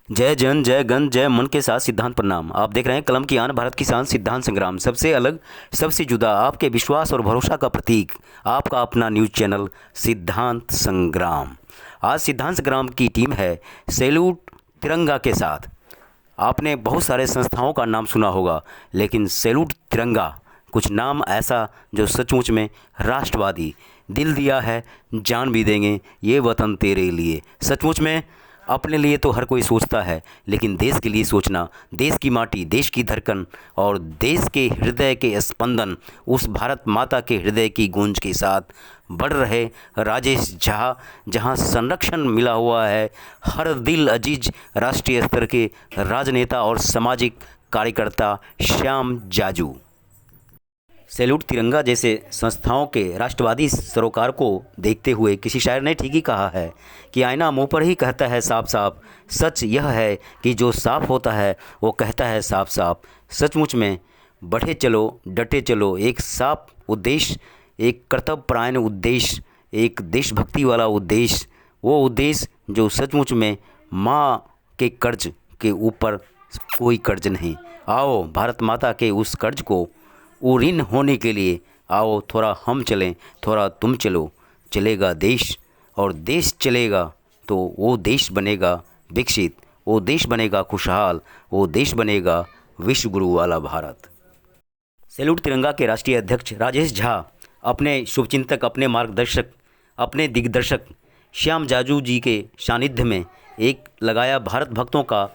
जय जन जय गण जय मन के साथ सिद्धांत प्रणाम। आप देख रहे हैं कलम की आन, भारत की शान, सिद्धांत संग्राम। सबसे अलग, सबसे जुदा, आपके विश्वास और भरोसा का प्रतीक, आपका अपना न्यूज़ चैनल सिद्धांत संग्राम। आज सिद्धांत संग्राम की टीम है सैल्यूट तिरंगा के साथ। आपने बहुत सारे संस्थाओं का नाम सुना होगा, लेकिन सैल्यूट तिरंगा कुछ नाम ऐसा जो सचमुच में राष्ट्रवादी। दिल दिया है, जान भी देंगे, ये वतन तेरे लिए। सचमुच में अपने लिए तो हर कोई सोचता है, लेकिन देश के लिए सोचना, देश की माटी, देश की धड़कन और देश के हृदय के स्पंदन, उस भारत माता के हृदय की गूंज के साथ बढ़ रहे राजेश झा, जहां संरक्षण मिला हुआ है हर दिल अजीज राष्ट्रीय स्तर के राजनेता और सामाजिक कार्यकर्ता श्याम जाजू। सैल्यूट तिरंगा जैसे संस्थाओं के राष्ट्रवादी सरोकार को देखते हुए किसी शायर ने ठीक ही कहा है कि आईना मुंह पर ही कहता है साफ साफ। सच यह है कि जो साफ होता है वो कहता है साफ साफ। सचमुच में बढ़े चलो, डटे चलो, एक साफ उद्देश्य, एक कर्तव्यपरायण उद्देश्य, एक देशभक्ति वाला उद्देश्य, वो उद्देश्य जो सचमुच में माँ के कर्ज के ऊपर कोई कर्ज नहीं। आओ भारत माता के उस कर्ज को ऋण होने के लिए आओ, थोड़ा हम चलें, थोड़ा तुम चलो। चलेगा देश और देश चलेगा तो वो देश बनेगा विकसित, वो देश बनेगा खुशहाल, वो देश बनेगा विश्व गुरु वाला भारत। सैल्यूट तिरंगा के राष्ट्रीय अध्यक्ष राजेश झा अपने शुभचिंतक, अपने मार्गदर्शक, अपने दिग्दर्शक श्याम जाजू जी के सानिध्य में एक लगाया भारत भक्तों का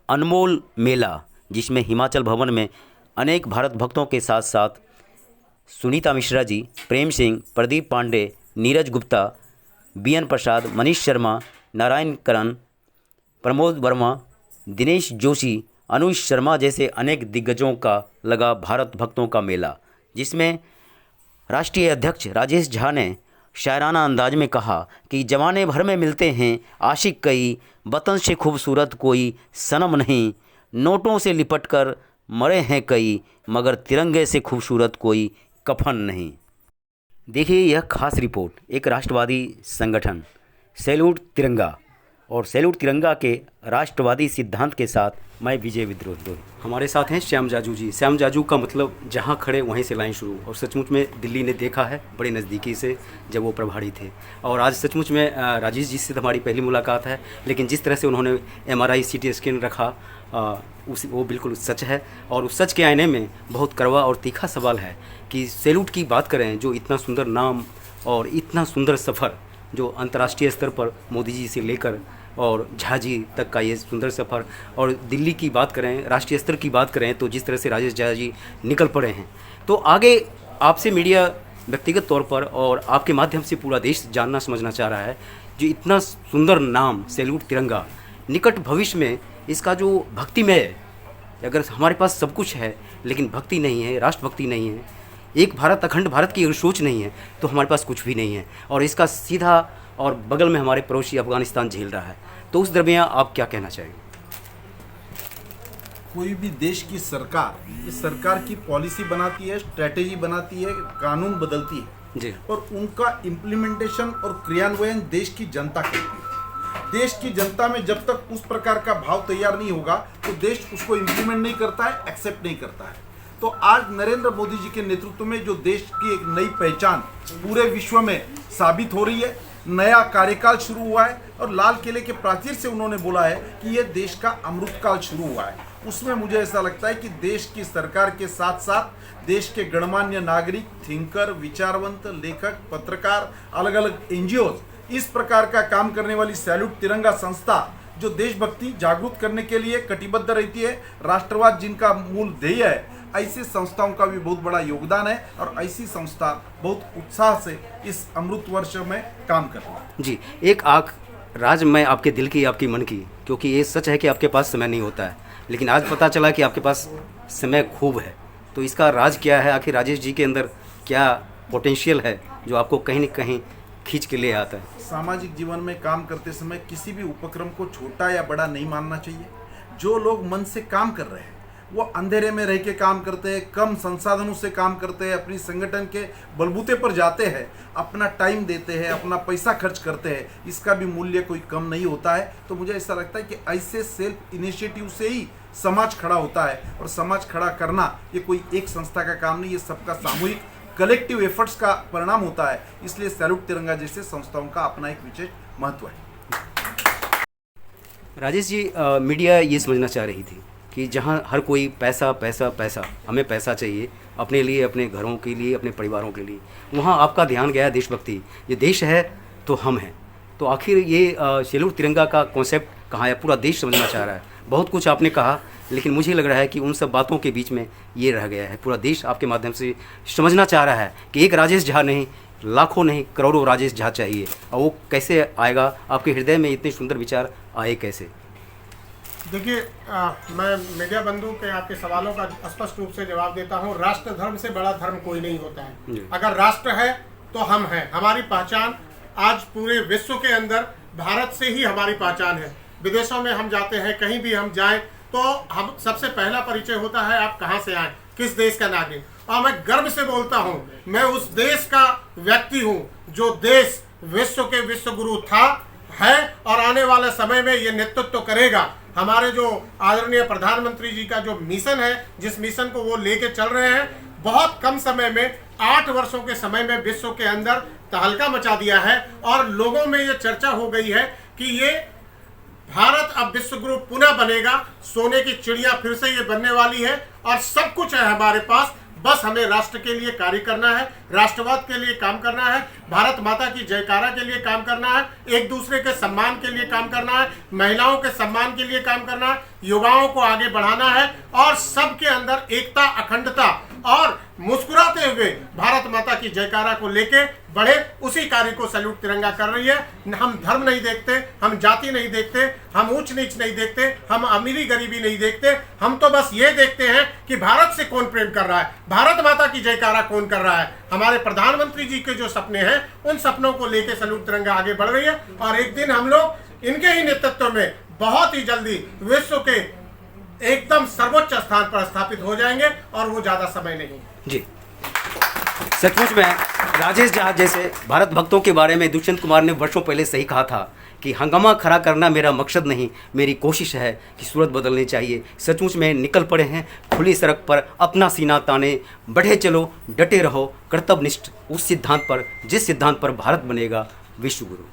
अनमोल मेला, जिसमें हिमाचल भवन में अनेक भारत भक्तों के साथ साथ सुनीता मिश्रा जी, प्रेम सिंह, प्रदीप पांडे, नीरज गुप्ता, बीएन प्रसाद, मनीष शर्मा, नारायण करण, प्रमोद वर्मा, दिनेश जोशी, अनुज शर्मा जैसे अनेक दिग्गजों का लगा भारत भक्तों का मेला, जिसमें राष्ट्रीय अध्यक्ष राजेश झा ने शायराना अंदाज में कहा कि जमाने भर में मिलते हैं आशिक कई, वतन से खूबसूरत कोई सनम नहीं, नोटों से लिपट कर मरे हैं कई, मगर तिरंगे से खूबसूरत कोई कफन नहीं। देखिए यह खास रिपोर्ट एक राष्ट्रवादी संगठन सैल्यूट तिरंगा और सैल्यूट तिरंगा के राष्ट्रवादी सिद्धांत के साथ मैं विजय विद्रोही। हमारे साथ हैं श्याम जाजू जी। श्याम जाजू का मतलब जहाँ खड़े वहीं से लाइन शुरू, और सचमुच में दिल्ली ने देखा है बड़े नज़दीकी से जब वो प्रभारी थे। और आज सचमुच में राजेश जी से हमारी पहली मुलाकात है, लेकिन जिस तरह से उन्होंने MRI CT स्कैन रखा वो बिल्कुल सच है। और उस सच के आईने में बहुत कड़वा और तीखा सवाल है कि सैल्यूट की बात करें, जो इतना सुंदर नाम और इतना सुंदर सफ़र, जो अंतर्राष्ट्रीय स्तर पर मोदी जी से लेकर और झा जी तक का ये सुंदर सफ़र, और दिल्ली की बात करें, राष्ट्रीय स्तर की बात करें, तो जिस तरह से राजेश झा जी निकल पड़े हैं, तो आगे आपसे मीडिया व्यक्तिगत तौर पर और आपके माध्यम से पूरा देश जानना समझना चाह रहा है, जो इतना सुंदर नाम सैल्यूट तिरंगा, निकट भविष्य में इसका जो भक्तिमय, अगर हमारे पास सब कुछ है लेकिन भक्ति नहीं है, राष्ट्रभक्ति नहीं है, एक भारत अखंड भारत की अगर सोच नहीं है, तो हमारे पास कुछ भी नहीं है। और इसका सीधा और बगल में हमारे पड़ोसी अफगानिस्तान झेल रहा है। तो उस दरमियान आप क्या कहना चाहेंगे? कोई भी देश की सरकार इस सरकार की पॉलिसी बनाती है, स्ट्रेटेजी बनाती है, कानून बदलती है जी, और उनका इम्प्लीमेंटेशन और क्रियान्वयन देश की जनता करती है। देश की जनता में जब तक उस प्रकार का भाव तैयार नहीं होगा तो देश उसको इम्प्लीमेंट नहीं करता है, एक्सेप्ट नहीं करता है। तो आज नरेंद्र मोदी जी के नेतृत्व में जो देश की एक नई पहचान पूरे विश्व में साबित हो रही है, नया कार्यकाल शुरू हुआ है, और लाल किले के प्राचीर से उन्होंने बोला है कि यह देश का अमृतकाल शुरू हुआ है। उसमें मुझे ऐसा लगता है कि देश की सरकार के साथ साथ देश के गणमान्य नागरिक, थिंकर, विचारवंत, लेखक, पत्रकार, अलग अलग NGOs, इस प्रकार का काम करने वाली सैल्यूट तिरंगा संस्था जो देशभक्ति जागरूक करने के लिए कटिबद्ध रहती है, राष्ट्रवाद जिनका मूल ध्येय है, ऐसी संस्थाओं का भी बहुत बड़ा योगदान है। और ऐसी संस्था बहुत उत्साह से इस अमृत वर्ष में काम कर रही है। जी, एक आँख राज मैं आपके दिल की, आपकी मन की, क्योंकि ये सच है कि आपके पास समय नहीं होता है, लेकिन आज पता चला कि आपके पास समय खूब है। तो इसका राज क्या है? आखिर राजेश जी के अंदर क्या पोटेंशियल है जो आपको कहीं न कहीं खींच के ले आता है? सामाजिक जीवन में काम करते समय किसी भी उपक्रम को छोटा या बड़ा नहीं मानना चाहिए। जो लोग मन से काम कर रहे हैं वो अंधेरे में रह के काम करते हैं, कम संसाधनों से काम करते हैं, अपनी संगठन के बलबूते पर जाते हैं, अपना टाइम देते हैं, अपना पैसा खर्च करते हैं, इसका भी मूल्य कोई कम नहीं होता है। तो मुझे ऐसा लगता है कि ऐसे सेल्फ इनिशिएटिव से ही समाज खड़ा होता है, और समाज खड़ा करना ये कोई एक संस्था का काम नहीं, ये सबका सामूहिक कलेक्टिव एफर्ट्स का परिणाम होता है। इसलिए सैल्यूट तिरंगा जैसे संस्थाओं का अपना एक विशेष महत्व है। राजेश जी, मीडिया ये समझना चाह रही थी कि जहाँ हर कोई पैसा पैसा पैसा, हमें पैसा चाहिए अपने लिए, अपने घरों के लिए, अपने परिवारों के लिए, वहाँ आपका ध्यान गया देशभक्ति। ये देश है तो हम हैं। तो आखिर ये सैल्यूट तिरंगा का कॉन्सेप्ट कहाँ है? पूरा देश समझना चाह रहा है। बहुत कुछ आपने कहा, लेकिन मुझे लग रहा है कि उन सब बातों के बीच में ये रह गया है। पूरा देश आपके माध्यम से समझना चाह रहा है कि एक राजेश झा नहीं, लाखों नहीं, करोड़ों राजेश झा चाहिए। और वो कैसे आएगा? आपके हृदय में इतने सुंदर विचार आए कैसे? देखिए, मैं मीडिया बंधु के आपके सवालों का स्पष्ट रूप से जवाब देता हूँ। राष्ट्र धर्म से बड़ा धर्म कोई नहीं होता है। अगर राष्ट्र है तो हम हैं। हमारी पहचान आज पूरे विश्व के अंदर भारत से ही हमारी पहचान है। विदेशों में हम जाते हैं, कहीं भी हम जाएं तो हम सबसे पहला परिचय होता है आप कहाँ से आए, किस देश का नागरिक। और मैं गर्व से बोलता हूँ, मैं उस देश का व्यक्ति हूँ जो देश विश्व के विश्व गुरु था, है और आने वाले समय में ये नेतृत्व करेगा। हमारे जो आदरणीय प्रधानमंत्री जी का जो मिशन है, जिस मिशन को वो लेके चल रहे हैं, बहुत कम समय में 8 वर्षों के समय में विश्व के अंदर तहलका मचा दिया है। और लोगों में ये चर्चा हो गई है कि ये भारत अब विश्व गुरु पुनः बनेगा, सोने की चिड़िया फिर से ये बनने वाली है। और सब कुछ है हमारे पास, बस हमें राष्ट्र के लिए कार्य करना है, राष्ट्रवाद के लिए काम करना है, भारत माता की जयकारा के लिए काम करना है, एक दूसरे के सम्मान के लिए काम करना है, महिलाओं के सम्मान के लिए काम करना है, युवाओं को आगे बढ़ाना है और सबके अंदर एकता, अखंडता और मुस्कुराते हुए भारत माता की जयकारा को लेके बढ़े। उसी कार्य को सैल्यूट तिरंगा कर रही है। हम धर्म नहीं देखते, हम जाति नहीं देखते, हम ऊंच नीच नहीं देखते, हम अमीरी गरीबी नहीं देखते। हम तो बस ये देखते हैं कि भारत से कौन प्रेम कर रहा है, भारत माता की जयकारा कौन कर रहा है। हमारे प्रधानमंत्री जी के जो सपने हैं, उन सपनों को लेकर सैल्यूट तिरंगा आगे बढ़ रही है। और एक दिन हम लोग इनके ही नेतृत्व में बहुत ही जल्दी विश्व के एकदम सर्वोच्च स्थान पर स्थापित हो जाएंगे, और वो ज्यादा समय नहीं जी। सचमुच में राजेश झा जैसे भारत भक्तों के बारे में दुष्यंत कुमार ने वर्षों पहले सही कहा था कि हंगामा खड़ा करना मेरा मकसद नहीं, मेरी कोशिश है कि सूरत बदलनी चाहिए। सचमुच में निकल पड़े हैं खुली सड़क पर, अपना सीना ताने, बढ़े चलो, डटे रहो, कर्तव्यनिष्ठ उस सिद्धांत पर जिस सिद्धांत पर भारत बनेगा विश्व गुरु।